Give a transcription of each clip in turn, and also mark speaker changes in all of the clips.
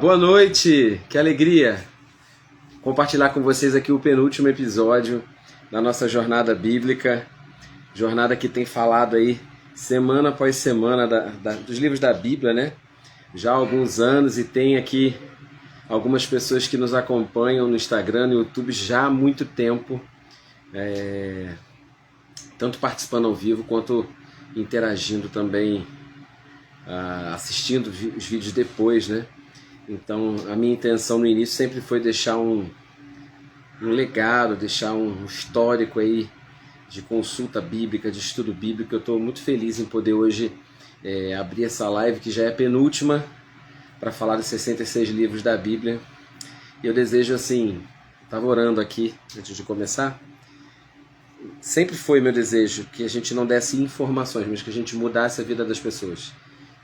Speaker 1: Boa noite, que alegria compartilhar com vocês aqui o penúltimo episódio da nossa jornada bíblica, jornada que tem falado aí semana após semana dos livros da Bíblia, né? Já há alguns anos, e tem aqui algumas pessoas que nos acompanham no Instagram, no YouTube já há muito tempo, tanto participando ao vivo quanto interagindo também, assistindo os vídeos depois, né? Então a minha intenção no início sempre foi deixar um legado, deixar um histórico aí de consulta bíblica, de estudo bíblico. Eu estou muito feliz em poder hoje abrir essa live, que já é a penúltima, para falar dos 66 livros da Bíblia. E eu desejo, assim, estava orando aqui antes de começar, sempre foi meu desejo que a gente não desse informações, mas que a gente mudasse a vida das pessoas,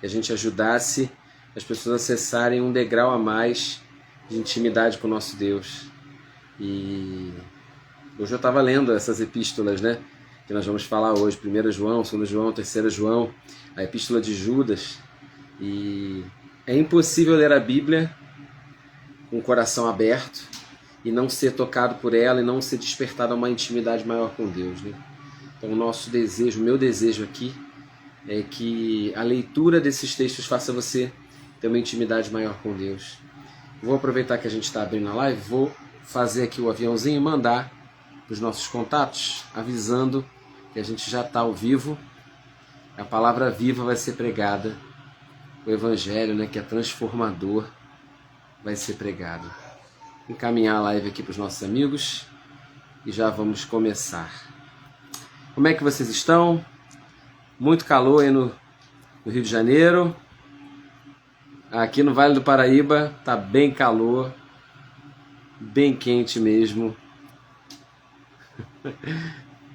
Speaker 1: que a gente ajudasse as pessoas acessarem um degrau a mais de intimidade com o nosso Deus. E hoje eu estava lendo essas epístolas, né, que nós vamos falar hoje, 1 João, 2 João, 3 João, a epístola de Judas. E é impossível ler a Bíblia com o coração aberto e não ser tocado por ela e não ser despertado a uma intimidade maior com Deus, né? Então o nosso desejo, o meu desejo aqui é que a leitura desses textos faça você ter uma intimidade maior com Deus. Vou aproveitar que a gente está abrindo a live, vou fazer aqui o aviãozinho e mandar para os nossos contatos, avisando que a gente já está ao vivo. A palavra viva vai ser pregada, o Evangelho, né, que é transformador, vai ser pregado. Encaminhar a live aqui para os nossos amigos e já vamos começar. Como é que vocês estão? Muito calor aí no Rio de Janeiro. Aqui no Vale do Paraíba tá bem calor, bem quente mesmo.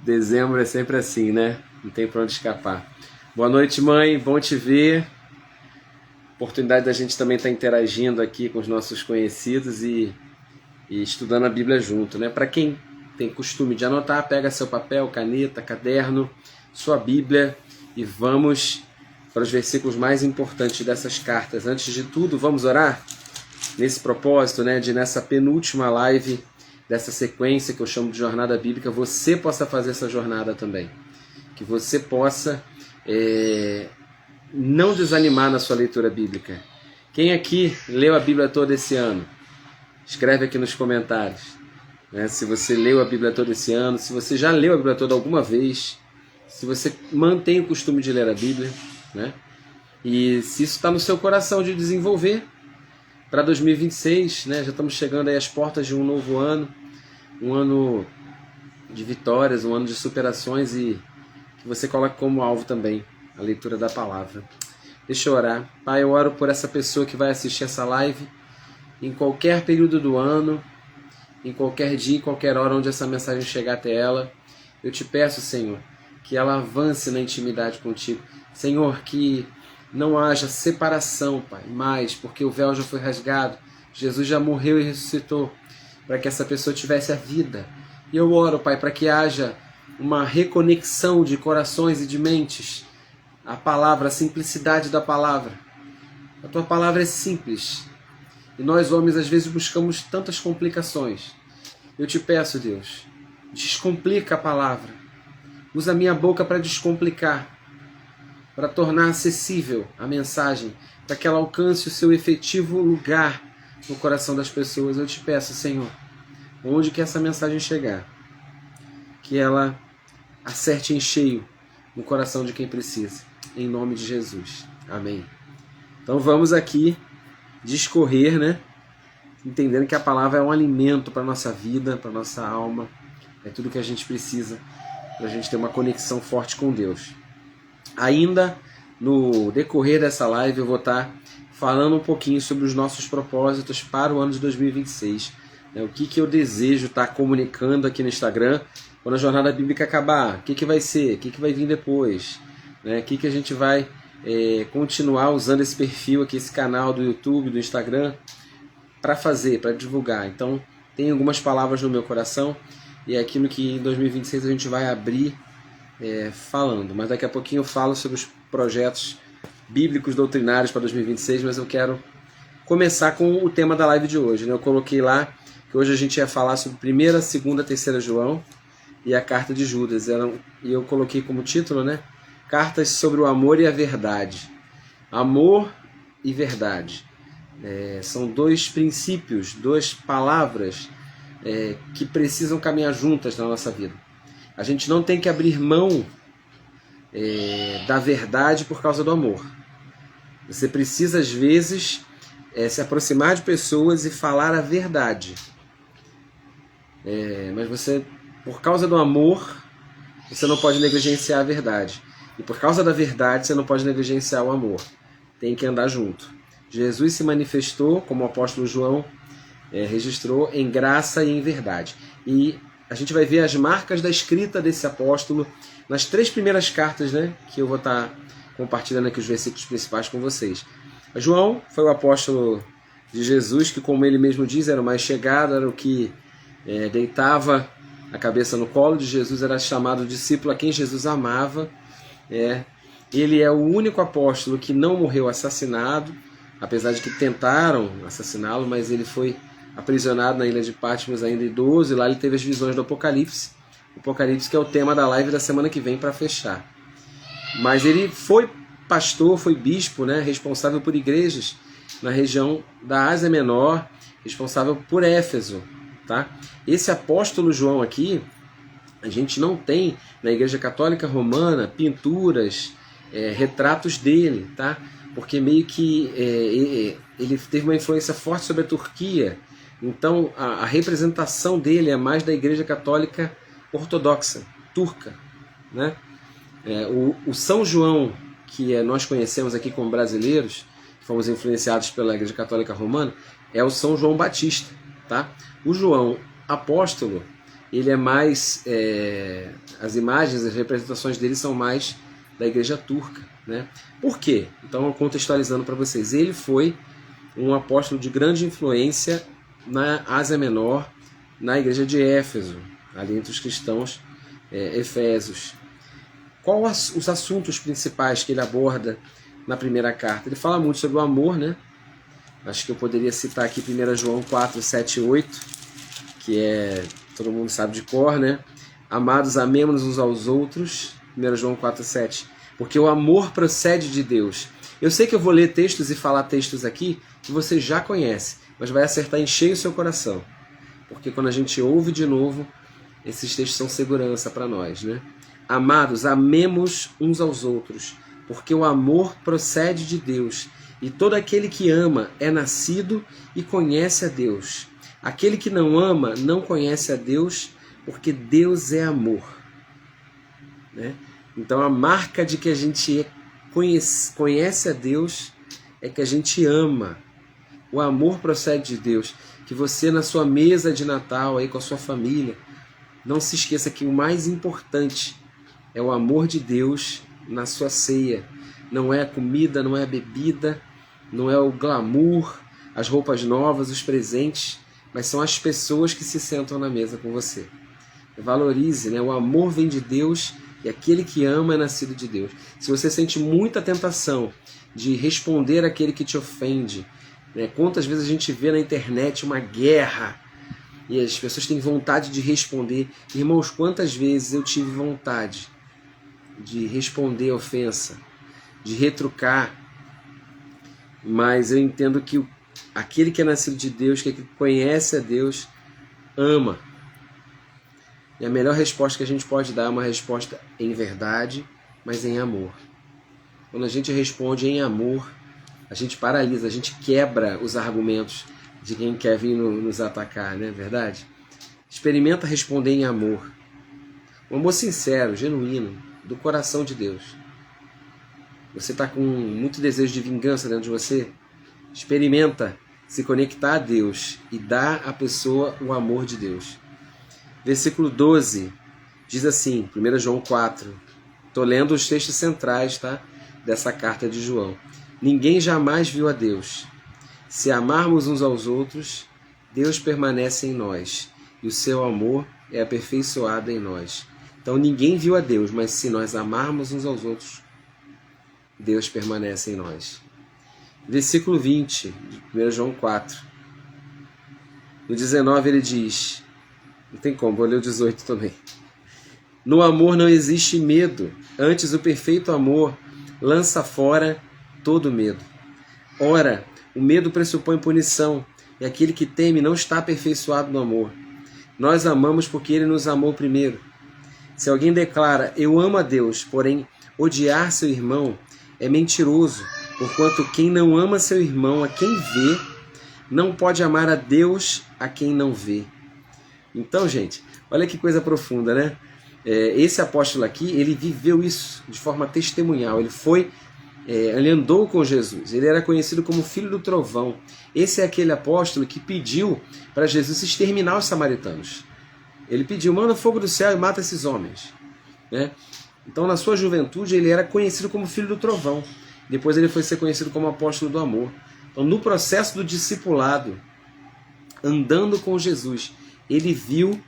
Speaker 1: Dezembro é sempre assim, né? Não tem pra onde escapar. Boa noite, mãe, bom te ver. Oportunidade da gente também estar interagindo aqui com os nossos conhecidos e estudando a Bíblia junto, né? Para quem tem costume de anotar, pega seu papel, caneta, caderno, sua Bíblia e vamos para os versículos mais importantes dessas cartas. Antes de tudo, vamos orar nesse propósito, né, de nessa penúltima live dessa sequência que eu chamo de jornada bíblica, você possa fazer essa jornada também. Que você possa não desanimar na sua leitura bíblica. Quem aqui leu a Bíblia toda esse ano? Escreve aqui nos comentários, né, se você leu a Bíblia toda esse ano, se você já leu a Bíblia toda alguma vez, se você mantém o costume de ler a Bíblia, né? E se isso está no seu coração de desenvolver para 2026, né? Já estamos chegando aí às portas de um novo ano, um ano de vitórias, um ano de superações, e que você coloque como alvo também a leitura da palavra. Deixa eu orar. Pai, eu oro por essa pessoa que vai assistir essa live em qualquer período do ano, em qualquer dia, em qualquer hora onde essa mensagem chegar até ela. Eu te peço, Senhor, que ela avance na intimidade contigo. Senhor, que não haja separação, Pai, mais, porque o véu já foi rasgado, Jesus já morreu e ressuscitou, para que essa pessoa tivesse a vida. E eu oro, Pai, para que haja uma reconexão de corações e de mentes. A palavra, a simplicidade da palavra. A tua palavra é simples. E nós, homens, às vezes buscamos tantas complicações. Eu te peço, Deus, descomplica a palavra. Usa a minha boca para descomplicar, para tornar acessível a mensagem, para que ela alcance o seu efetivo lugar no coração das pessoas. Eu te peço, Senhor, onde que essa mensagem chegar, que ela acerte em cheio no coração de quem precisa, em nome de Jesus. Amém. Então vamos aqui discorrer, né? Entendendo que a palavra é um alimento para a nossa vida, para a nossa alma, é tudo que a gente precisa para a gente ter uma conexão forte com Deus. Ainda no decorrer dessa live eu vou estar falando um pouquinho sobre os nossos propósitos para o ano de 2026. O que eu desejo estar comunicando aqui no Instagram quando a jornada bíblica acabar. O que vai ser, o que vai vir depois. O que a gente vai continuar usando esse perfil aqui, esse canal do YouTube, do Instagram, para fazer, para divulgar. Então tem algumas palavras no meu coração e é aquilo que em 2026 a gente vai abrir falando, mas daqui a pouquinho eu falo sobre os projetos bíblicos doutrinários para 2026, mas eu quero começar com o tema da live de hoje, né? Eu coloquei lá que hoje a gente ia falar sobre 1ª, 2ª, 3ª João e a carta de Judas. E eu coloquei como título, né? Cartas sobre o amor e a verdade. Amor e verdade. São dois princípios, duas palavras que precisam caminhar juntas na nossa vida. A gente não tem que abrir mão da verdade por causa do amor. Você precisa, às vezes, se aproximar de pessoas e falar a verdade. Mas você, por causa do amor, você não pode negligenciar a verdade. E por causa da verdade, você não pode negligenciar o amor. Tem que andar junto. Jesus se manifestou, como o apóstolo João registrou, em graça e em verdade. E a gente vai ver as marcas da escrita desse apóstolo nas 3 primeiras cartas, né, que eu vou estar compartilhando aqui os versículos principais com vocês. João foi o apóstolo de Jesus, que, como ele mesmo diz, era o mais chegado, era o que deitava a cabeça no colo de Jesus, era chamado discípulo a quem Jesus amava. Ele é o único apóstolo que não morreu assassinado, apesar de que tentaram assassiná-lo, mas ele foi aprisionado na ilha de Patmos ainda idoso, e lá ele teve as visões do Apocalipse. O Apocalipse, que é o tema da live da semana que vem para fechar. Mas ele foi pastor, foi bispo, né, responsável por igrejas na região da Ásia Menor, responsável por Éfeso. Tá? Esse apóstolo João aqui, a gente não tem na Igreja Católica Romana pinturas, retratos dele, tá? Porque meio que ele teve uma influência forte sobre a Turquia. Então a representação dele é mais da Igreja Católica Ortodoxa, turca, né? O São João, que nós conhecemos aqui como brasileiros, que fomos influenciados pela Igreja Católica Romana, é o São João Batista, tá? O João apóstolo, ele é mais, as imagens, as representações dele são mais da Igreja turca, né? Por quê? Então, contextualizando para vocês, ele foi um apóstolo de grande influência na Ásia Menor, na Igreja de Éfeso, ali entre os cristãos efésios. Quais os assuntos principais que ele aborda na primeira carta? Ele fala muito sobre o amor, né? Acho que eu poderia citar aqui 1 João 4, 7 e 8, que todo mundo sabe de cor, né? Amados, amemos uns aos outros, 1 João 4, 7, porque o amor procede de Deus. Eu sei que eu vou ler textos e falar textos aqui que você já conhece, mas vai acertar em cheio o seu coração, porque quando a gente ouve de novo, esses textos são segurança para nós, né? Amados, amemos uns aos outros, porque o amor procede de Deus, e todo aquele que ama é nascido e conhece a Deus. Aquele que não ama não conhece a Deus, porque Deus é amor, né? Então a marca de que a gente conhece a Deus é que a gente ama. O amor procede de Deus. Que você, na sua mesa de Natal aí com a sua família, não se esqueça que o mais importante é o amor de Deus na sua ceia. Não é a comida, não é a bebida, não é o glamour, as roupas novas, os presentes, mas são as pessoas que se sentam na mesa com você. Valorize, né? O amor vem de Deus e aquele que ama é nascido de Deus. Se você sente muita tentação de responder àquele que te ofende, né? Quantas vezes a gente vê na internet uma guerra e as pessoas têm vontade de responder. Irmãos, quantas vezes eu tive vontade de responder a ofensa, de retrucar, mas eu entendo que aquele que é nascido de Deus, que conhece a Deus, ama. E a melhor resposta que a gente pode dar é uma resposta em verdade, mas em amor. Quando a gente responde em amor, a gente paralisa, a gente quebra os argumentos de quem quer vir nos atacar, não é verdade? Experimenta responder em amor. Um amor sincero, genuíno, do coração de Deus. Você está com muito desejo de vingança dentro de você? Experimenta se conectar a Deus e dar à pessoa o amor de Deus. Versículo 12 diz assim, 1 João 4. Estou lendo os textos centrais, tá, dessa carta de João. Ninguém jamais viu a Deus. Se amarmos uns aos outros, Deus permanece em nós e o seu amor é aperfeiçoado em nós. Então ninguém viu a Deus, mas se nós amarmos uns aos outros, Deus permanece em nós. versículo 20, de 1 João 4. No 19 ele diz, não tem como, vou ler o 18 também. No amor não existe medo, antes o perfeito amor lança fora todo medo. Ora, o medo pressupõe punição, e aquele que teme não está aperfeiçoado no amor. Nós amamos porque ele nos amou primeiro. Se alguém declara, eu amo a Deus, porém odiar seu irmão, é mentiroso, porquanto quem não ama seu irmão, a quem vê, não pode amar a Deus a quem não vê. Então, gente, olha que coisa profunda, né? Esse apóstolo aqui, ele viveu isso de forma testemunhal. Ele andou com Jesus. Ele era conhecido como filho do trovão. Esse é aquele apóstolo que pediu para Jesus exterminar os samaritanos. Ele pediu, manda fogo do céu e mata esses homens, né? Então, na sua juventude, ele era conhecido como filho do trovão. Depois ele foi ser conhecido como apóstolo do amor. Então, no processo do discipulado, andando com Jesus, ele viu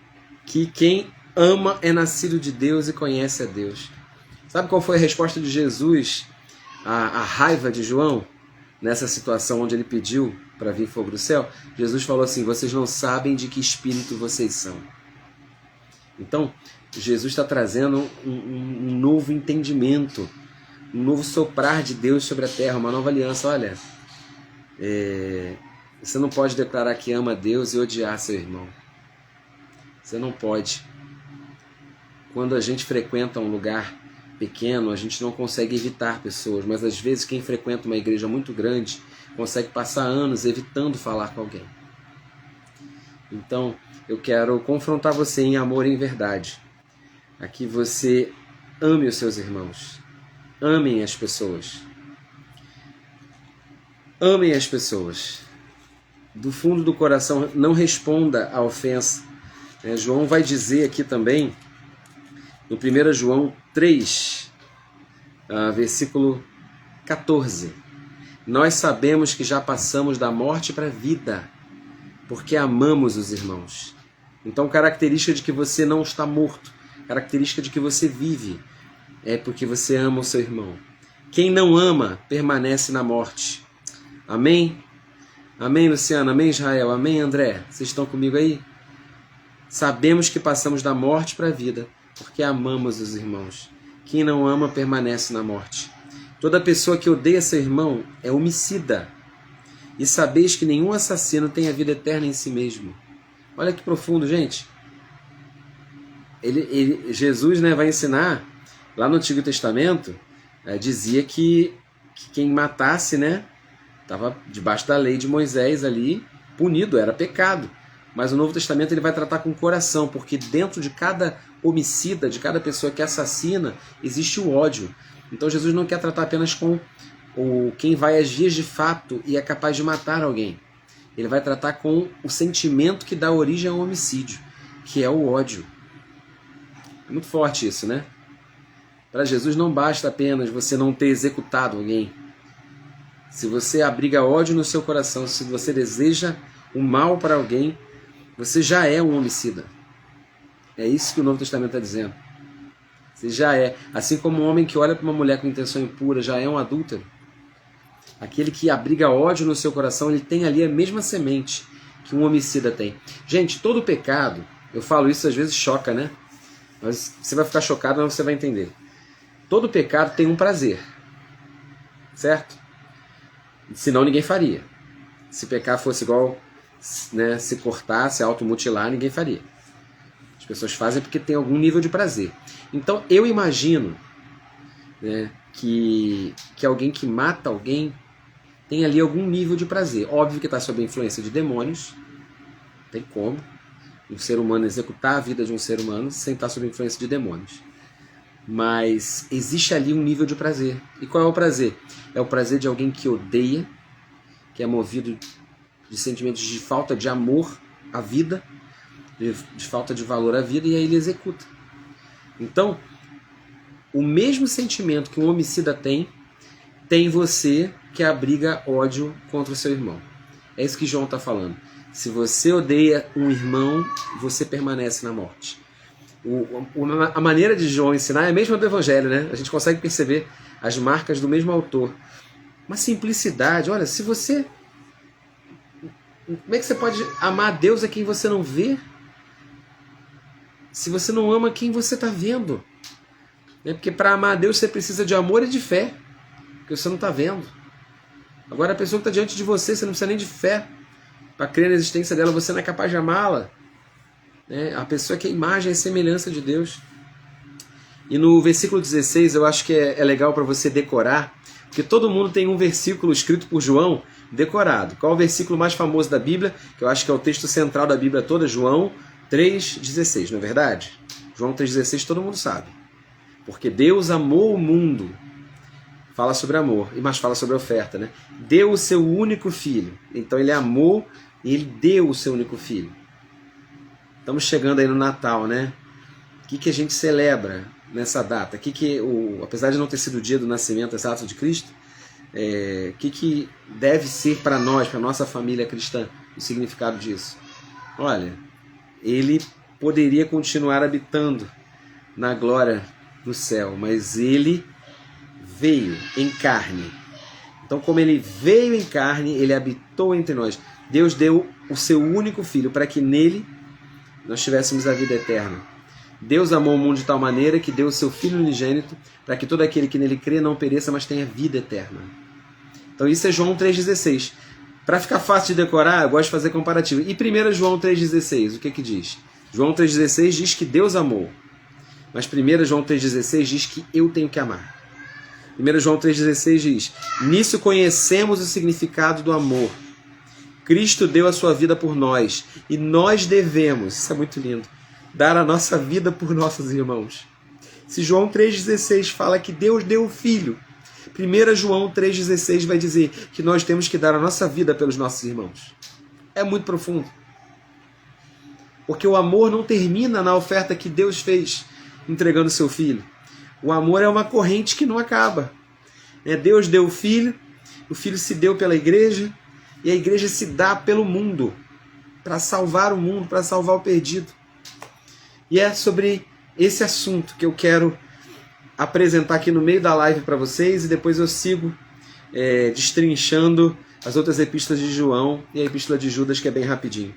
Speaker 1: que quem ama é nascido de Deus e conhece a Deus. Sabe qual foi a resposta de Jesus à raiva de João? Nessa situação onde ele pediu para vir fogo do céu, Jesus falou assim, vocês não sabem de que espírito vocês são. Então, Jesus está trazendo um novo entendimento, um novo soprar de Deus sobre a terra, uma nova aliança. Olha, você não pode declarar que ama a Deus e odiar seu irmão. Você não pode. Quando a gente frequenta um lugar pequeno, a gente não consegue evitar pessoas, mas às vezes quem frequenta uma igreja muito grande consegue passar anos evitando falar com alguém. Então, eu quero confrontar você em amor e em verdade, a que você ame os seus irmãos, amem as pessoas, amem as pessoas, do fundo do coração, não responda à ofensa. João vai dizer aqui também, no 1 João 3, versículo 14, nós sabemos que já passamos da morte para a vida, porque amamos os irmãos. Então, característica de que você não está morto, característica de que você vive, é porque você ama o seu irmão. Quem não ama, permanece na morte. Amém? Amém, Luciano? Amém, Israel? Amém, André? Vocês estão comigo aí? Sabemos que passamos da morte para a vida, porque amamos os irmãos. Quem não ama, permanece na morte. Toda pessoa que odeia seu irmão é homicida. E sabeis que nenhum assassino tem a vida eterna em si mesmo. Olha que profundo, gente. Jesus, né, vai ensinar, lá no Antigo Testamento, dizia que quem matasse, né, estava debaixo da lei de Moisés ali, punido, era pecado. Mas o Novo Testamento ele vai tratar com o coração, porque dentro de cada homicida, de cada pessoa que assassina, existe o ódio. Então Jesus não quer tratar apenas com quem vai agir de fato e é capaz de matar alguém. Ele vai tratar com o sentimento que dá origem ao homicídio, que é o ódio. É muito forte isso, né? Para Jesus não basta apenas você não ter executado alguém. Se você abriga ódio no seu coração, se você deseja o mal para alguém, você já é um homicida. É isso que o Novo Testamento está dizendo. Você já é. Assim como um homem que olha para uma mulher com intenção impura já é um adúltero. Aquele que abriga ódio no seu coração, ele tem ali a mesma semente que um homicida tem. Gente, todo pecado, eu falo isso às vezes choca, né? Mas você vai ficar chocado, mas você vai entender. Todo pecado tem um prazer. Certo? Senão ninguém faria. Se pecar fosse igual, né, se cortar, se automutilar, ninguém faria. As pessoas fazem porque tem algum nível de prazer. Então eu imagino, né, que alguém que mata alguém tem ali algum nível de prazer. Óbvio que está sob a influência de demônios. Não tem como um ser humano executar a vida de um ser humano sem estar sob a influência de demônios. Mas existe ali um nível de prazer. E qual é o prazer? É o prazer de alguém que odeia, que é movido de sentimentos de falta de amor à vida, de falta de valor à vida, e aí ele executa. Então, o mesmo sentimento que um homicida tem você que abriga ódio contra o seu irmão. É isso que João está falando. Se você odeia um irmão, você permanece na morte. A maneira de João ensinar é a mesma do Evangelho, né? A gente consegue perceber as marcas do mesmo autor. Uma simplicidade. Olha, se você... Como é que você pode amar a Deus a quem você não vê? Se você não ama quem você está vendo. Porque para amar a Deus você precisa de amor e de fé. Porque você não está vendo. Agora a pessoa que está diante de você, você não precisa nem de fé. Para crer na existência dela, você não é capaz de amá-la. A pessoa que é a imagem e semelhança de Deus. E no versículo 16 eu acho que é legal para você decorar. Porque todo mundo tem um versículo escrito por João decorado. Qual é o versículo mais famoso da Bíblia? Que eu acho que é o texto central da Bíblia toda, João 3,16, não é verdade? João 3,16 todo mundo sabe. Porque Deus amou o mundo. Fala sobre amor, mas fala sobre oferta, né? Deu o seu único filho. Então ele amou e ele deu o seu único filho. Estamos chegando aí no Natal, né? O que a gente celebra nessa data? Apesar de não ter sido o dia do nascimento exato de Cristo, que deve ser para nós, para a nossa família cristã, o significado disso? Olha, ele poderia continuar habitando na glória no céu, mas ele veio em carne. Então, como ele veio em carne, ele habitou entre nós. Deus deu o seu único filho para que nele nós tivéssemos a vida eterna. Deus amou o mundo de tal maneira que deu o seu Filho unigênito para que todo aquele que nele crê não pereça, mas tenha vida eterna. Então isso é João 3,16. Para ficar fácil de decorar, eu gosto de fazer comparativo. E 1 João 3,16, o que diz? João 3,16 diz que Deus amou. Mas 1 João 3,16 diz que eu tenho que amar. 1 João 3,16 diz: nisso conhecemos o significado do amor. Cristo deu a sua vida por nós. E nós devemos, isso é muito lindo, dar a nossa vida por nossos irmãos. Se João 3,16 fala que Deus deu o Filho, 1 João 3,16 vai dizer que nós temos que dar a nossa vida pelos nossos irmãos. É muito profundo. Porque o amor não termina na oferta que Deus fez entregando seu Filho. O amor é uma corrente que não acaba. Deus deu o Filho se deu pela igreja, e a igreja se dá pelo mundo, para salvar o mundo, para salvar o perdido. E é sobre esse assunto que eu quero apresentar aqui no meio da live para vocês, e depois eu sigo destrinchando as outras epístolas de João e a epístola de Judas, que é bem rapidinho.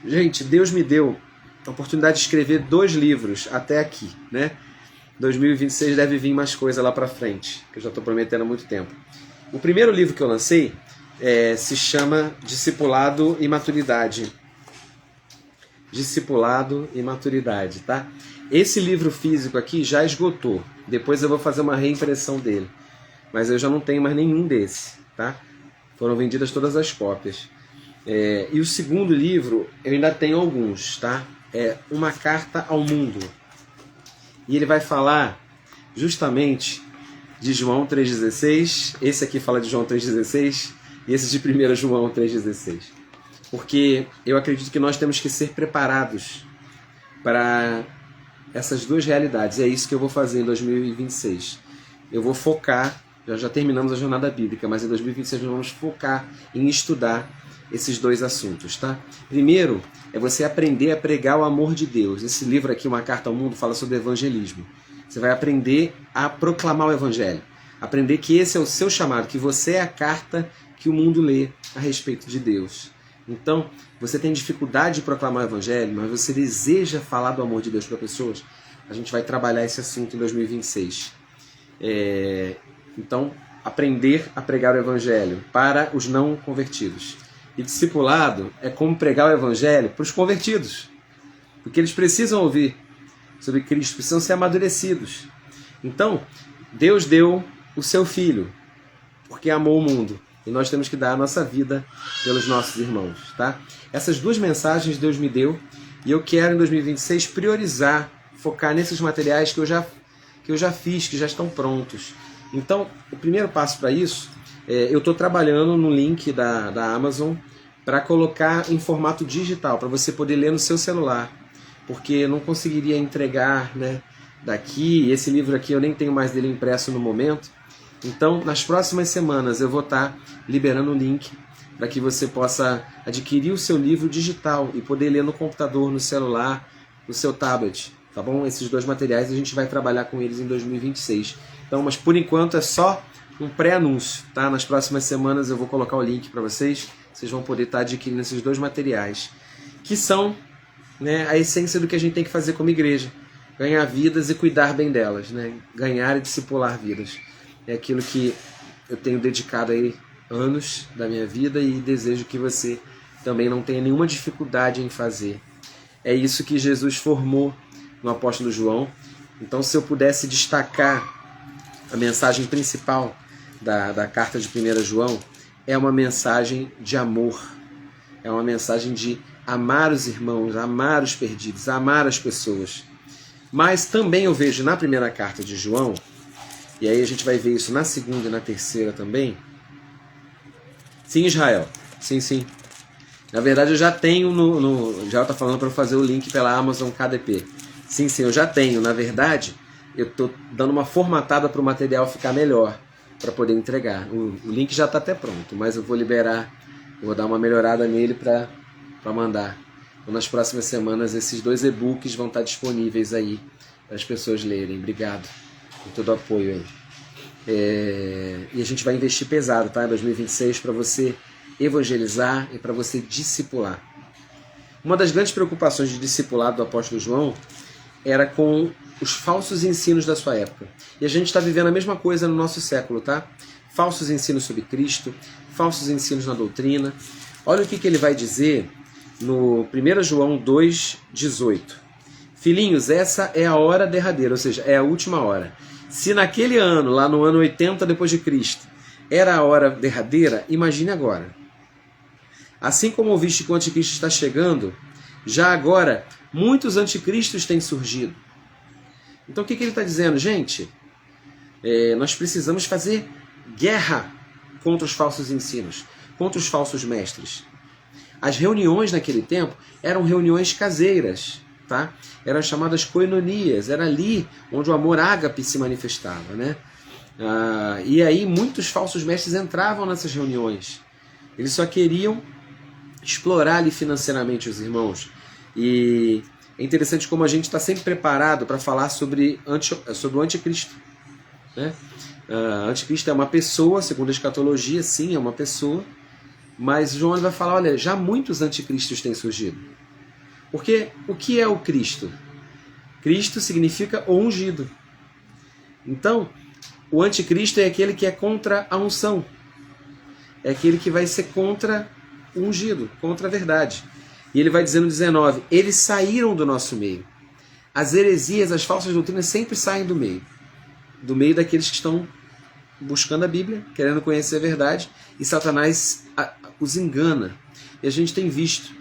Speaker 1: Gente, Deus me deu a oportunidade de escrever 2 livros até aqui, né? 2026 deve vir mais coisa lá para frente, que eu já estou prometendo há muito tempo. O primeiro livro que eu lancei se chama Discipulado e Maturidade. Discipulado e Maturidade, tá? Esse livro físico aqui já esgotou. Depois eu vou fazer uma reimpressão dele. Mas eu já não tenho mais nenhum desse, tá? Foram vendidas todas as cópias. E o segundo livro, eu ainda tenho alguns, tá? É Uma Carta ao Mundo. E ele vai falar justamente de João 3,16. Esse aqui fala de João 3,16 e esse de 1 João 3,16. Porque eu acredito que nós temos que ser preparados para essas 2 realidades. É isso que eu vou fazer em 2026. Eu vou focar, já terminamos a jornada bíblica, mas em 2026 nós vamos focar em estudar esses 2 assuntos, tá? Primeiro, é você aprender a pregar o amor de Deus. Esse livro aqui, Uma Carta ao Mundo, fala sobre evangelismo. Você vai aprender a proclamar o evangelho. Aprender que esse é o seu chamado, que você é a carta que o mundo lê a respeito de Deus. Então, você tem dificuldade de proclamar o evangelho, mas você deseja falar do amor de Deus para pessoas? A gente vai trabalhar esse assunto em 2026. Então, aprender a pregar o evangelho para os não convertidos. E discipulado é como pregar o evangelho para os convertidos. Porque eles precisam ouvir sobre Cristo, precisam ser amadurecidos. Então, Deus deu o seu Filho, porque amou o mundo. E nós temos que dar a nossa vida pelos nossos irmãos, tá? Essas 2 mensagens Deus me deu, e eu quero em 2026 priorizar, focar nesses materiais que eu já fiz, que já estão prontos. Então, o primeiro passo para isso, eu estou trabalhando no link da Amazon para colocar em formato digital, para você poder ler no seu celular, porque eu não conseguiria entregar, né, daqui. Esse livro aqui eu nem tenho mais dele impresso no momento. Então, nas próximas semanas eu vou estar liberando o link para que você possa adquirir o seu livro digital e poder ler no computador, no celular, no seu tablet, tá bom? Esses 2 materiais a gente vai trabalhar com eles em 2026. Então, mas por enquanto é só um pré-anúncio, tá? Nas próximas semanas eu vou colocar o link para vocês. Vocês vão poder estar adquirindo esses 2 materiais, que são, né, a essência do que a gente tem que fazer como igreja. Ganhar vidas e cuidar bem delas, né? Ganhar e discipular vidas. É aquilo que eu tenho dedicado aí anos da minha vida e desejo que você também não tenha nenhuma dificuldade em fazer. É isso que Jesus formou no apóstolo João. Então, se eu pudesse destacar a mensagem principal da carta de 1 João, é uma mensagem de amor. É uma mensagem de amar os irmãos, amar os perdidos, amar as pessoas. Mas também eu vejo na primeira carta de João, e aí a gente vai ver isso na segunda e na terceira também. Sim, Israel. Sim. Na verdade eu já tenho já está falando para eu fazer o link pela Amazon KDP. Sim, eu já tenho. Na verdade, eu estou dando uma formatada para o material ficar melhor, para poder entregar. O link já está até pronto, mas eu vou liberar, eu vou dar uma melhorada nele para mandar. Então, nas próximas semanas esses 2 e-books vão estar disponíveis aí para as pessoas lerem. Obrigado por todo o apoio aí. E a gente vai investir pesado, tá? Em 2026 para você evangelizar e para você discipular. Uma das grandes preocupações de discipulado do apóstolo João era com os falsos ensinos da sua época. E a gente está vivendo a mesma coisa no nosso século, tá? Falsos ensinos sobre Cristo, falsos ensinos na doutrina. Olha o que ele vai dizer no 1 João 2,18. Filhinhos, essa é a hora derradeira, ou seja, é a última hora. Se naquele ano, lá no ano 80 depois de Cristo, era a hora derradeira, imagine agora. Assim como ouviste que o anticristo está chegando, já agora muitos anticristos têm surgido. Então o que ele está dizendo? Gente, nós precisamos fazer guerra contra os falsos ensinos, contra os falsos mestres. As reuniões naquele tempo eram reuniões caseiras, tá? Eram chamadas koinonias, era ali onde o amor ágape se manifestava, né? E aí muitos falsos mestres entravam nessas reuniões. Eles só queriam explorar ali financeiramente os irmãos. E é interessante como a gente está sempre preparado para falar sobre o anticristo, né? Anticristo é uma pessoa, segundo a escatologia, sim, é uma pessoa. Mas João vai falar, olha, já muitos anticristos têm surgido. Porque o que é o Cristo? Cristo significa o ungido. Então, o anticristo é aquele que é contra a unção. É aquele que vai ser contra o ungido, contra a verdade. E ele vai dizer no 19, eles saíram do nosso meio. As heresias, as falsas doutrinas sempre saem do meio daqueles que estão buscando a Bíblia, querendo conhecer a verdade, e Satanás os engana. E a gente tem visto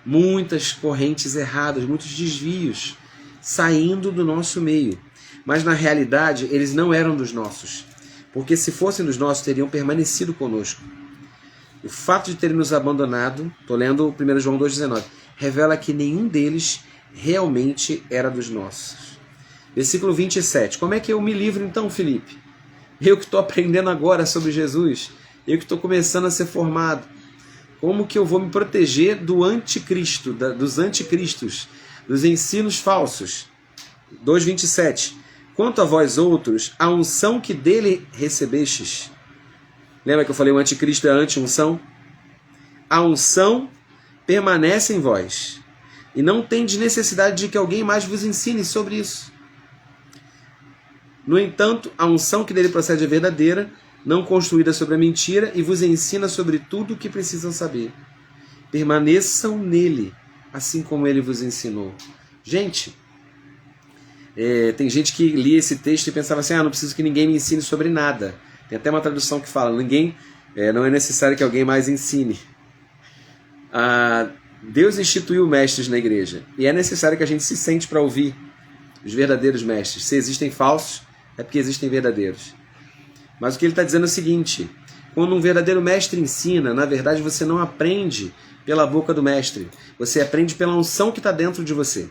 Speaker 1: muitas correntes erradas, muitos desvios saindo do nosso meio. Mas na realidade eles não eram dos nossos, porque se fossem dos nossos teriam permanecido conosco. O fato de terem nos abandonado, estou lendo 1 João 2,19, revela que nenhum deles realmente era dos nossos. Versículo 27. Como é que eu me livro então, Felipe? Eu que estou aprendendo agora sobre Jesus, eu que estou começando a ser formado. Como que eu vou me proteger do anticristo, dos anticristos, dos ensinos falsos? 2,27. Quanto a vós outros, a unção que dele recebestes. Lembra que eu falei o anticristo é a anti-unção? A unção permanece em vós. E não tendes necessidade de que alguém mais vos ensine sobre isso. No entanto, a unção que dele procede é verdadeira, não construída sobre a mentira, e vos ensina sobre tudo o que precisam saber. Permaneçam nele, assim como ele vos ensinou. Gente, tem gente que lia esse texto e pensava assim, não preciso que ninguém me ensine sobre nada. Tem até uma tradução que fala, não é necessário que alguém mais ensine. Deus instituiu mestres na igreja, e é necessário que a gente se sente para ouvir os verdadeiros mestres. Se existem falsos, é porque existem verdadeiros. Mas o que ele está dizendo é o seguinte, quando um verdadeiro mestre ensina, na verdade você não aprende pela boca do mestre, você aprende pela unção que está dentro de você.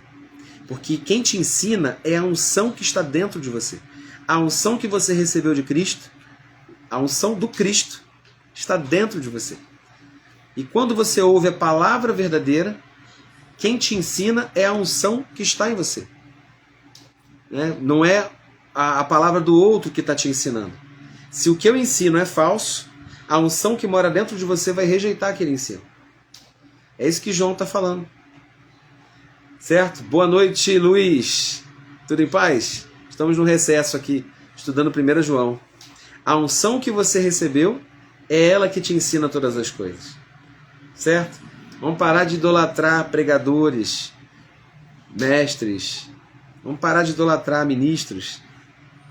Speaker 1: Porque quem te ensina é a unção que está dentro de você. A unção que você recebeu de Cristo, a unção do Cristo, está dentro de você. E quando você ouve a palavra verdadeira, quem te ensina é a unção que está em você. Não é a palavra do outro que está te ensinando. Se o que eu ensino é falso, a unção que mora dentro de você vai rejeitar aquele ensino. É isso que João está falando. Certo? Boa noite, Luiz. Tudo em paz? Estamos no recesso aqui, estudando 1 João. A unção que você recebeu é ela que te ensina todas as coisas. Certo? Vamos parar de idolatrar pregadores, mestres. Vamos parar de idolatrar ministros.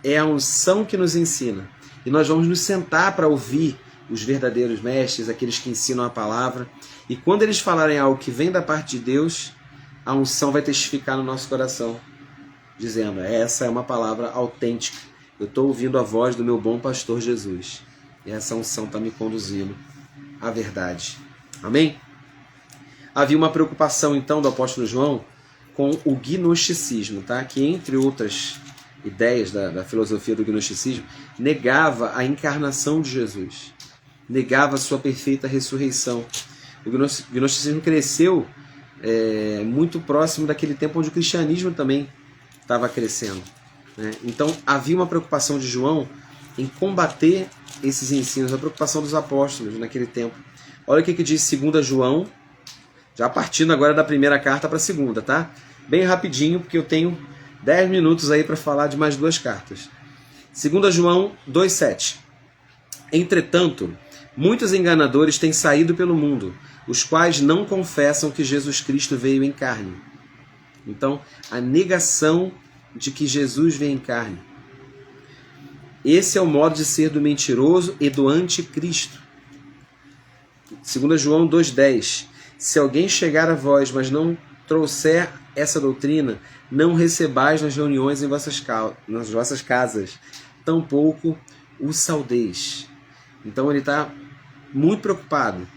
Speaker 1: É a unção que nos ensina. E nós vamos nos sentar para ouvir os verdadeiros mestres, aqueles que ensinam a palavra. E quando eles falarem algo que vem da parte de Deus, a unção vai testificar no nosso coração, dizendo, essa é uma palavra autêntica. Eu estou ouvindo a voz do meu bom pastor Jesus. E essa unção está me conduzindo à verdade. Amém? Havia uma preocupação, então, do apóstolo João com o gnosticismo, tá? Que, entre outras ideias da filosofia do gnosticismo, negava a encarnação de Jesus, negava a sua perfeita ressurreição. O gnosticismo cresceu muito próximo daquele tempo onde o cristianismo também estava crescendo, né? Então havia uma preocupação de João em combater esses ensinos, a preocupação dos apóstolos naquele tempo. Olha o que diz 2 João, já partindo agora da primeira carta para a segunda, tá? Bem rapidinho, porque eu tenho 10 minutos aí para falar de mais duas cartas. 2 João 2,7. Entretanto, muitos enganadores têm saído pelo mundo, os quais não confessam que Jesus Cristo veio em carne. Então, a negação de que Jesus veio em carne. Esse é o modo de ser do mentiroso e do anticristo. 2 João 2,10. Se alguém chegar a vós, mas não trouxer essa doutrina, não recebais nas reuniões nas vossas casas, tampouco o saudeis. Então ele está muito preocupado,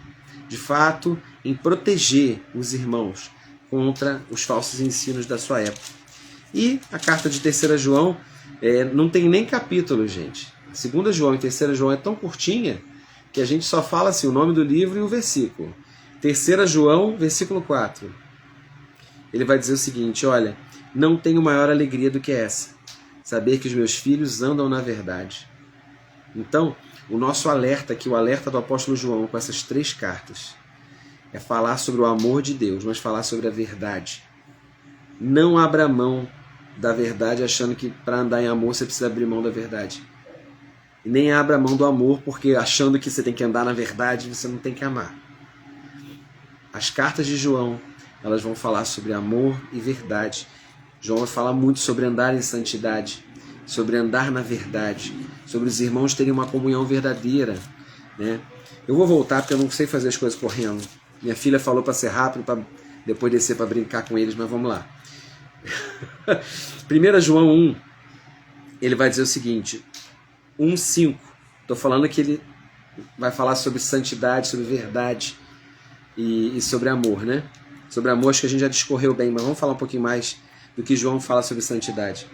Speaker 1: de fato, em proteger os irmãos contra os falsos ensinos da sua época. E a carta de 3 João não tem nem capítulo, gente. 2 João e 3 João é tão curtinha que a gente só fala assim, o nome do livro e o versículo. 3 João, versículo 4. Ele vai dizer o seguinte, olha, não tenho maior alegria do que essa, saber que os meus filhos andam na verdade. Então, o nosso alerta aqui, o alerta do apóstolo João com essas 3 cartas, é falar sobre o amor de Deus, mas falar sobre a verdade. Não abra mão da verdade achando que para andar em amor você precisa abrir mão da verdade. E nem abra mão do amor porque achando que você tem que andar na verdade, você não tem que amar. As cartas de João, elas vão falar sobre amor e verdade. João vai falar muito sobre andar em santidade, sobre andar na verdade, sobre os irmãos terem uma comunhão verdadeira, né? Eu vou voltar porque eu não sei fazer as coisas correndo. Minha filha falou para ser rápido, para depois descer para brincar com eles, mas vamos lá. 1 João 1, ele vai dizer o seguinte, 1,5. Estou falando que ele vai falar sobre santidade, sobre verdade e sobre amor, né? Sobre amor acho que a gente já discorreu bem, mas vamos falar um pouquinho mais do que João fala sobre santidade.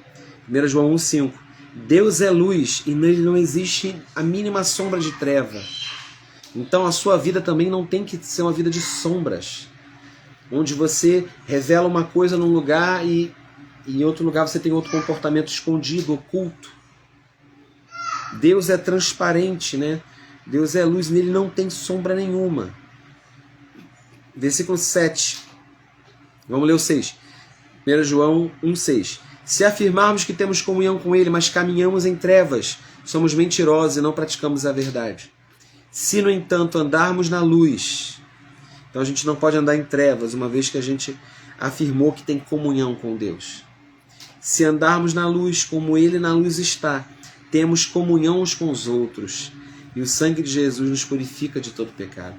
Speaker 1: 1 João 1,5. Deus é luz e nele não existe a mínima sombra de treva. Então a sua vida também não tem que ser uma vida de sombras, onde você revela uma coisa num lugar e em outro lugar você tem outro comportamento escondido, oculto. Deus é transparente, né? Deus é luz, nele não tem sombra nenhuma. Versículo 7. Vamos ler o 6. 1 João 1,6. Se afirmarmos que temos comunhão com ele, mas caminhamos em trevas, somos mentirosos e não praticamos a verdade. Se, no entanto, andarmos na luz, então a gente não pode andar em trevas, uma vez que a gente afirmou que tem comunhão com Deus. Se andarmos na luz, como ele na luz está, temos comunhão uns com os outros, e o sangue de Jesus nos purifica de todo pecado.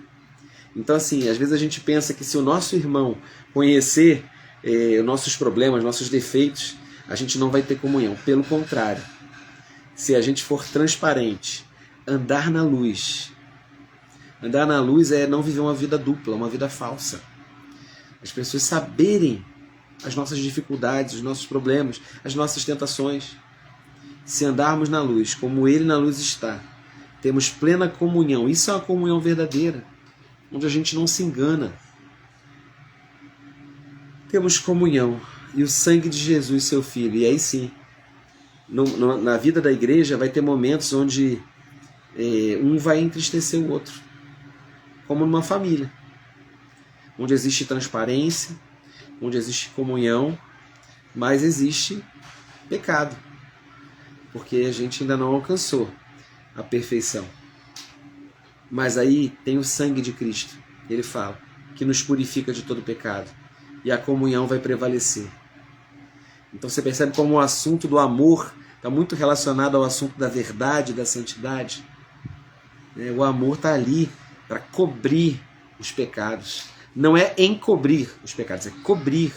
Speaker 1: Então, assim, às vezes a gente pensa que se o nosso irmão conhecer nossos problemas, nossos defeitos, a gente não vai ter comunhão. Pelo contrário, se a gente for transparente, andar na luz. Andar na luz é não viver uma vida dupla, uma vida falsa. As pessoas saberem as nossas dificuldades, os nossos problemas, as nossas tentações. Se andarmos na luz, como ele na luz está, temos plena comunhão. Isso é uma comunhão verdadeira, onde a gente não se engana. Temos comunhão. E o sangue de Jesus, seu Filho. E aí sim, na vida da igreja vai ter momentos onde um vai entristecer o outro, como numa família, onde existe transparência, onde existe comunhão, mas existe pecado, porque a gente ainda não alcançou a perfeição. Mas aí tem o sangue de Cristo, ele fala, que nos purifica de todo pecado, e a comunhão vai prevalecer. Então você percebe como o assunto do amor está muito relacionado ao assunto da verdade, da santidade. O amor está ali para cobrir os pecados. Não é encobrir os pecados, é cobrir,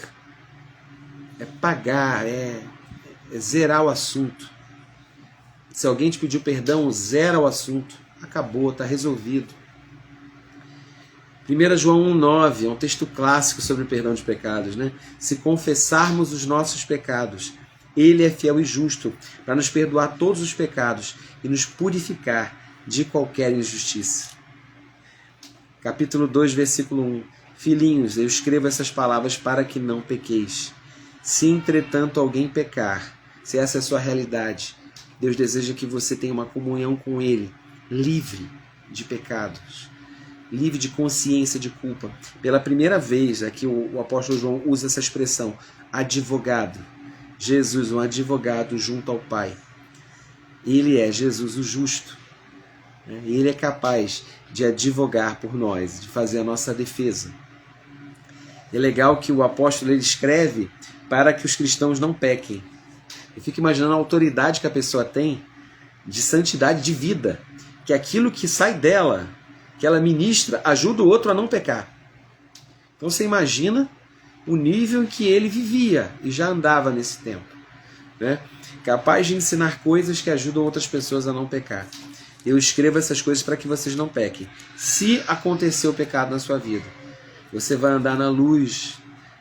Speaker 1: é pagar, é zerar o assunto. Se alguém te pediu perdão, zera o assunto. Acabou, está resolvido. 1 João 1,9 é um texto clássico sobre o perdão de pecados, né? Se confessarmos os nossos pecados, Ele é fiel e justo para nos perdoar todos os pecados e nos purificar de qualquer injustiça. Capítulo 2, versículo 1. Filhinhos, eu escrevo essas palavras para que não pequeis. Se, entretanto, alguém pecar, se essa é a sua realidade, Deus deseja que você tenha uma comunhão com Ele, livre de pecados, livre de consciência de culpa. Pela primeira vez aqui o apóstolo João usa essa expressão, advogado. Jesus, um advogado junto ao Pai. Ele é Jesus o justo. Ele é capaz de advogar por nós, de fazer a nossa defesa. É legal que o apóstolo ele escreve para que os cristãos não pequem. Eu fico imaginando a autoridade que a pessoa tem de santidade de vida, que aquilo que sai dela, que ela ministra, ajuda o outro a não pecar. Então você imagina o nível em que ele vivia e já andava nesse tempo, né? Capaz de ensinar coisas que ajudam outras pessoas a não pecar. Eu escrevo essas coisas para que vocês não pequem. Se acontecer o pecado na sua vida, você vai andar na luz,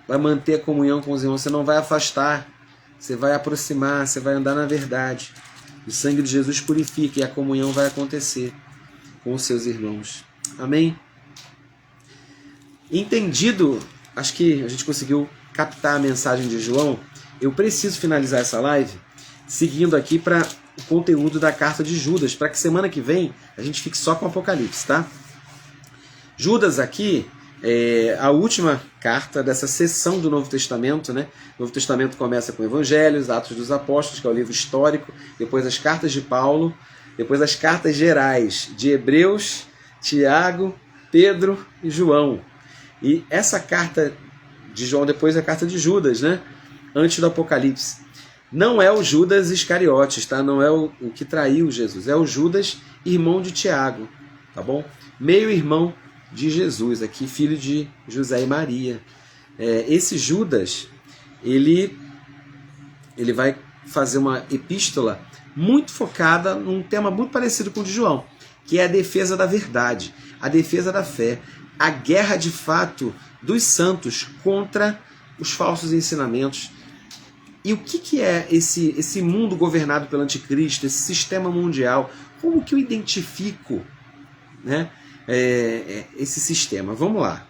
Speaker 1: vai manter a comunhão com os irmãos, você não vai afastar, você vai aproximar, você vai andar na verdade. O sangue de Jesus purifica e a comunhão vai acontecer com os seus irmãos. Amém? Entendido, acho que a gente conseguiu captar a mensagem de João. Eu preciso finalizar essa live seguindo aqui para o conteúdo da carta de Judas, para que semana que vem a gente fique só com o Apocalipse, tá? Judas aqui é a última carta dessa seção do Novo Testamento, né? O Novo Testamento começa com Evangelhos, Atos dos Apóstolos, que é o livro histórico, depois as cartas de Paulo, depois as cartas gerais de Hebreus, Tiago, Pedro e João. E essa carta de João depois é a carta de Judas, né? Antes do Apocalipse. Não é o Judas Iscariotes, tá? Não é o que traiu Jesus, é o Judas, irmão de Tiago, tá bom? Meio irmão de Jesus, aqui filho de José e Maria. Esse Judas, ele vai fazer uma epístola muito focada num tema muito parecido com o de João, que é a defesa da verdade, a defesa da fé, a guerra de fato dos santos contra os falsos ensinamentos. E o que é esse mundo governado pelo anticristo, esse sistema mundial? Como que eu identifico, né, esse sistema? Vamos lá.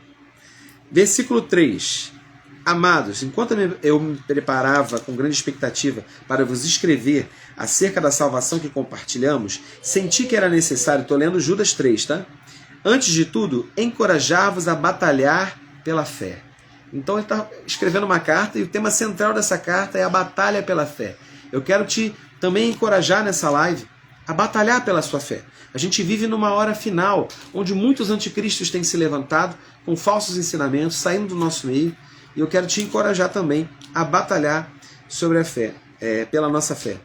Speaker 1: Versículo 3. Amados, enquanto eu me preparava com grande expectativa para vos escrever acerca da salvação que compartilhamos, senti que era necessário, estou lendo Judas 3, tá? Antes de tudo, encorajar-vos a batalhar pela fé. Então ele está escrevendo uma carta e o tema central dessa carta é a batalha pela fé. Eu quero te também encorajar nessa live a batalhar pela sua fé. A gente vive numa hora final, onde muitos anticristos têm se levantado com falsos ensinamentos, saindo do nosso meio, e eu quero te encorajar também a batalhar sobre a fé, pela nossa fé.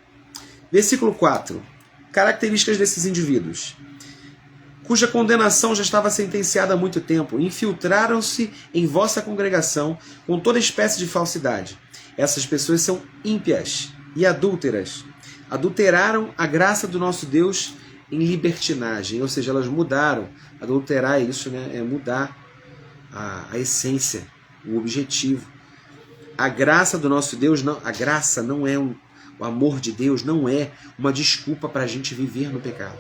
Speaker 1: Versículo 4. Características desses indivíduos, cuja condenação já estava sentenciada há muito tempo, infiltraram-se em vossa congregação com toda espécie de falsidade. Essas pessoas são ímpias e adúlteras. Adulteraram a graça do nosso Deus em libertinagem, ou seja, elas mudaram. Adulterar é isso, né? É mudar a essência, o objetivo. A graça do nosso Deus, não, a graça não é o amor de Deus não é uma desculpa para a gente viver no pecado.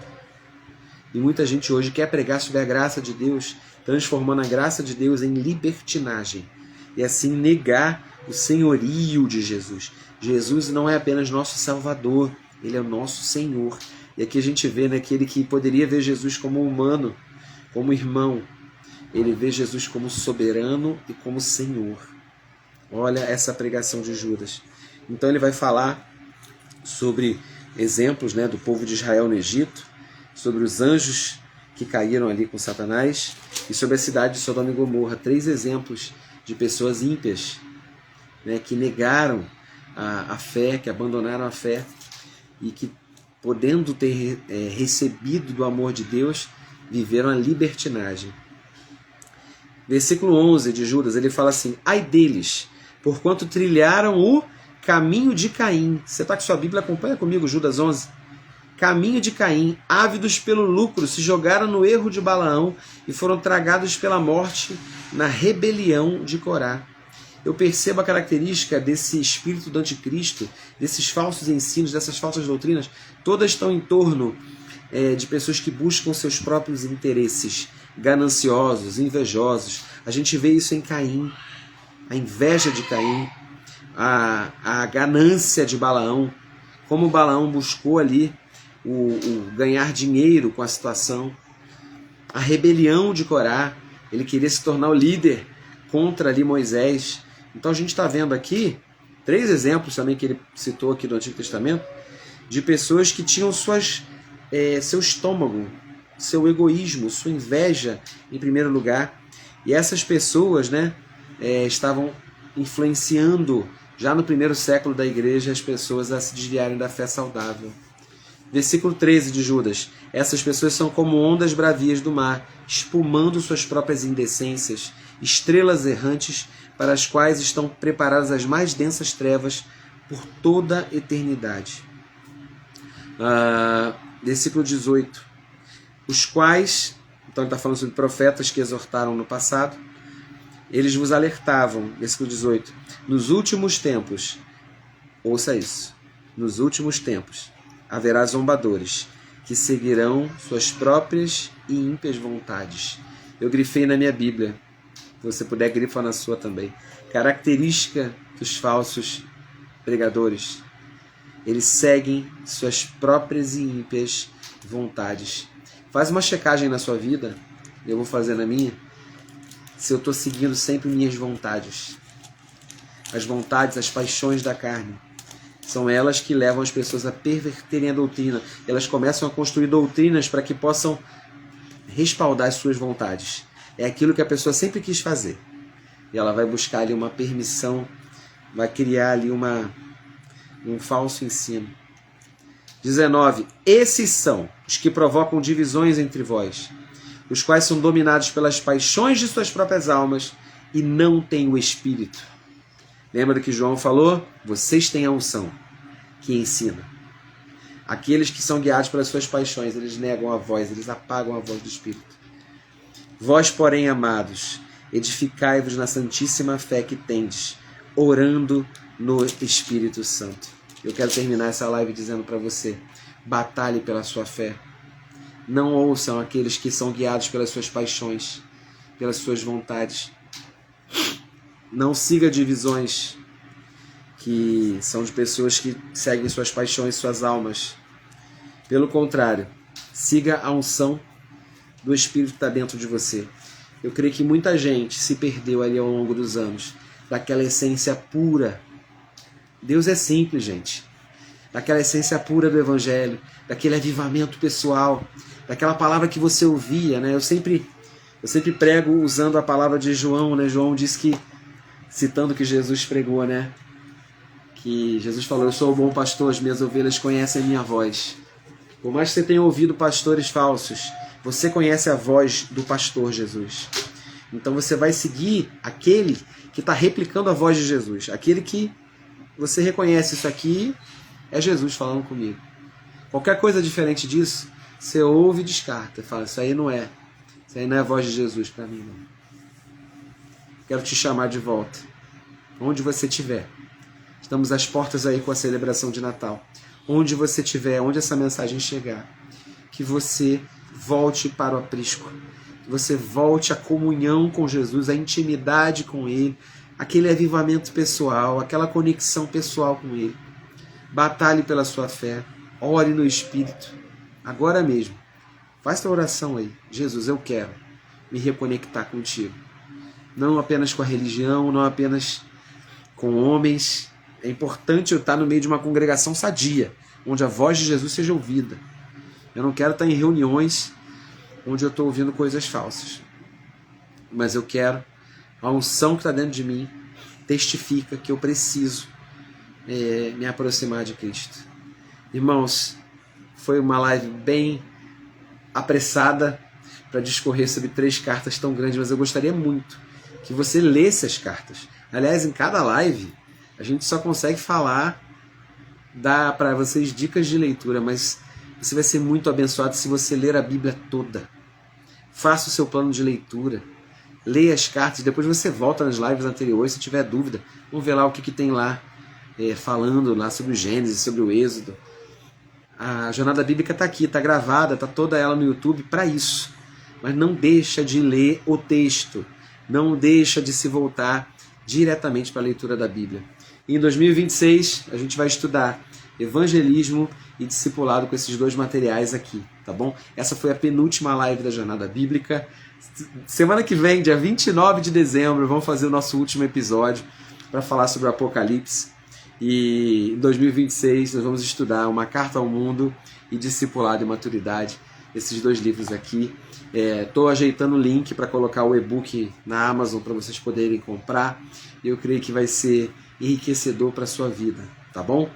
Speaker 1: E muita gente hoje quer pregar sobre a graça de Deus, transformando a graça de Deus em libertinagem. E assim negar o senhorio de Jesus. Jesus não é apenas nosso Salvador, Ele é o nosso Senhor. E aqui a gente vê, né, aquele que poderia ver Jesus como humano, como irmão, ele vê Jesus como soberano e como Senhor. Olha essa pregação de Judas. Então ele vai falar sobre exemplos, né, do povo de Israel no Egito, sobre os anjos que caíram ali com Satanás e sobre a cidade de Sodoma e Gomorra. 3 exemplos de pessoas ímpias, né, que negaram a fé, que abandonaram a fé e que, podendo ter recebido do amor de Deus, viveram a libertinagem. Versículo 11 de Judas, ele fala assim: ai deles, porquanto trilharam o caminho de Caim. Você está com sua Bíblia? Acompanha comigo, Judas 11. Caminho de Caim, ávidos pelo lucro, se jogaram no erro de Balaão e foram tragados pela morte na rebelião de Corá. Eu percebo a característica desse espírito do anticristo, desses falsos ensinos, dessas falsas doutrinas, todas estão em torno de pessoas que buscam seus próprios interesses, gananciosos, invejosos. A gente vê isso em Caim, a inveja de Caim, a ganância de Balaão, como Balaão buscou ali o ganhar dinheiro com a situação, a rebelião de Corá, ele queria se tornar o líder contra ali Moisés. Então a gente está vendo aqui 3 exemplos também que ele citou aqui do Antigo Testamento, de pessoas que tinham seu estômago, seu egoísmo, sua inveja em primeiro lugar. E essas pessoas, né, estavam influenciando já no primeiro século da igreja as pessoas a se desviarem da fé saudável. Versículo 13 de Judas: essas pessoas são como ondas bravias do mar, espumando suas próprias indecências, estrelas errantes para as quais estão preparadas as mais densas trevas por toda a eternidade. Versículo 18: os quais, então ele está falando sobre profetas que exortaram no passado, eles vos alertavam, versículo 18, nos últimos tempos, ouça isso, nos últimos tempos haverá zombadores que seguirão suas próprias e ímpias vontades. Eu grifei na minha Bíblia, se você puder grifar na sua também. Característica dos falsos pregadores: eles seguem suas próprias e ímpias vontades. Faz uma checagem na sua vida, eu vou fazer na minha, se eu estou seguindo sempre minhas vontades. As vontades, as paixões da carne, são elas que levam as pessoas a perverterem a doutrina. Elas começam a construir doutrinas para que possam respaldar as suas vontades. É aquilo que a pessoa sempre quis fazer. E ela vai buscar ali uma permissão, vai criar ali um falso ensino. 19. Esses são os que provocam divisões entre vós, os quais são dominados pelas paixões de suas próprias almas e não têm o Espírito. Lembra do que João falou? Vocês têm a unção que ensina. Aqueles que são guiados pelas suas paixões, eles negam a voz, eles apagam a voz do Espírito. Vós, porém, amados, edificai-vos na santíssima fé que tendes, orando no Espírito Santo. Eu quero terminar essa live dizendo para você: batalhe pela sua fé. Não ouçam aqueles que são guiados pelas suas paixões, pelas suas vontades. Não siga divisões que são de pessoas que seguem suas paixões, suas almas. Pelo contrário, siga a unção do Espírito que está dentro de você. Eu creio que muita gente se perdeu ali ao longo dos anos daquela essência pura. Deus é simples, gente. Daquela essência pura do Evangelho, daquele avivamento pessoal, daquela palavra que você ouvia, né? Eu sempre prego usando a palavra de João, né? João diz que, citando que Jesus pregou, né? Que Jesus falou: eu sou o bom pastor, as minhas ovelhas conhecem a minha voz. Por mais que você tenha ouvido pastores falsos, você conhece a voz do pastor Jesus. Então você vai seguir aquele que está replicando a voz de Jesus. Aquele que você reconhece: isso aqui é Jesus falando comigo. Qualquer coisa diferente disso, você ouve e descarta. Fala: isso aí não é. Isso aí não é a voz de Jesus para mim, não. Quero te chamar de volta. Onde você estiver. Estamos às portas aí com a celebração de Natal. Onde você estiver, onde essa mensagem chegar, que você volte para o aprisco. Que você volte à comunhão com Jesus, à intimidade com Ele, aquele avivamento pessoal, aquela conexão pessoal com Ele. Batalhe pela sua fé. Ore no Espírito. agora mesmo. Faz tua oração aí. Jesus, eu quero me reconectar contigo. Não apenas com a religião, não apenas com homens. É importante eu estar no meio de uma congregação sadia, onde a voz de Jesus seja ouvida. Eu não quero estar em reuniões onde eu estou ouvindo coisas falsas. Mas eu quero, a unção que está dentro de mim testifica que eu preciso me aproximar de Cristo. Irmãos, foi uma live bem apressada para discorrer sobre 3 cartas tão grandes, mas eu gostaria muito que você lesse as cartas. Aliás, em cada live, a gente só consegue falar, dar para vocês dicas de leitura, mas você vai ser muito abençoado se você ler a Bíblia toda. Faça o seu plano de leitura. Leia as cartas, depois você volta nas lives anteriores, se tiver dúvida. Vamos ver lá o que tem lá, falando lá sobre o Gênesis, sobre o Êxodo. A jornada bíblica está aqui, está gravada, está toda ela no YouTube para isso. Mas não deixa de ler o texto, não deixa de se voltar diretamente para a leitura da Bíblia. E em 2026 a gente vai estudar evangelismo e discipulado com esses 2 materiais aqui, tá bom? Essa foi a penúltima live da jornada bíblica. Semana que vem, dia 29 de dezembro, vamos fazer o nosso último episódio para falar sobre o Apocalipse. E em 2026 nós vamos estudar Uma Carta ao Mundo e Discipulado e Maturidade, esses 2 livros aqui. Estou ajeitando o link para colocar o e-book na Amazon para vocês poderem comprar. Eu creio que vai ser enriquecedor para a sua vida, tá bom?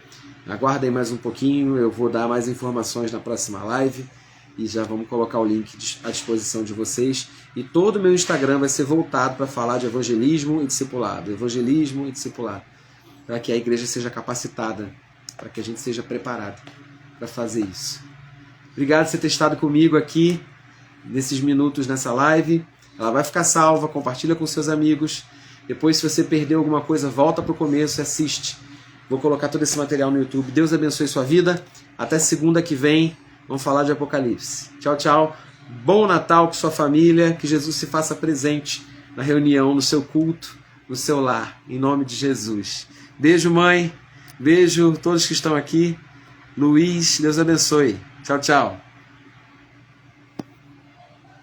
Speaker 1: Aguardem mais um pouquinho, eu vou dar mais informações na próxima live e já vamos colocar o link à disposição de vocês. E todo o meu Instagram vai ser voltado para falar de evangelismo e discipulado, para que a igreja seja capacitada, para que a gente seja preparado para fazer isso. Obrigado por você ter estado comigo aqui nesses minutos nessa live. Ela vai ficar salva, compartilha com seus amigos. Depois, se você perdeu alguma coisa, volta para o começo e assiste. Vou colocar todo esse material no YouTube. Deus abençoe sua vida. Até segunda que vem, vamos falar de Apocalipse. Tchau, tchau. Bom Natal com sua família. Que Jesus se faça presente na reunião, no seu culto, no seu lar. Em nome de Jesus. Beijo, mãe. Beijo todos que estão aqui. Luiz, Deus abençoe. Tchau, tchau.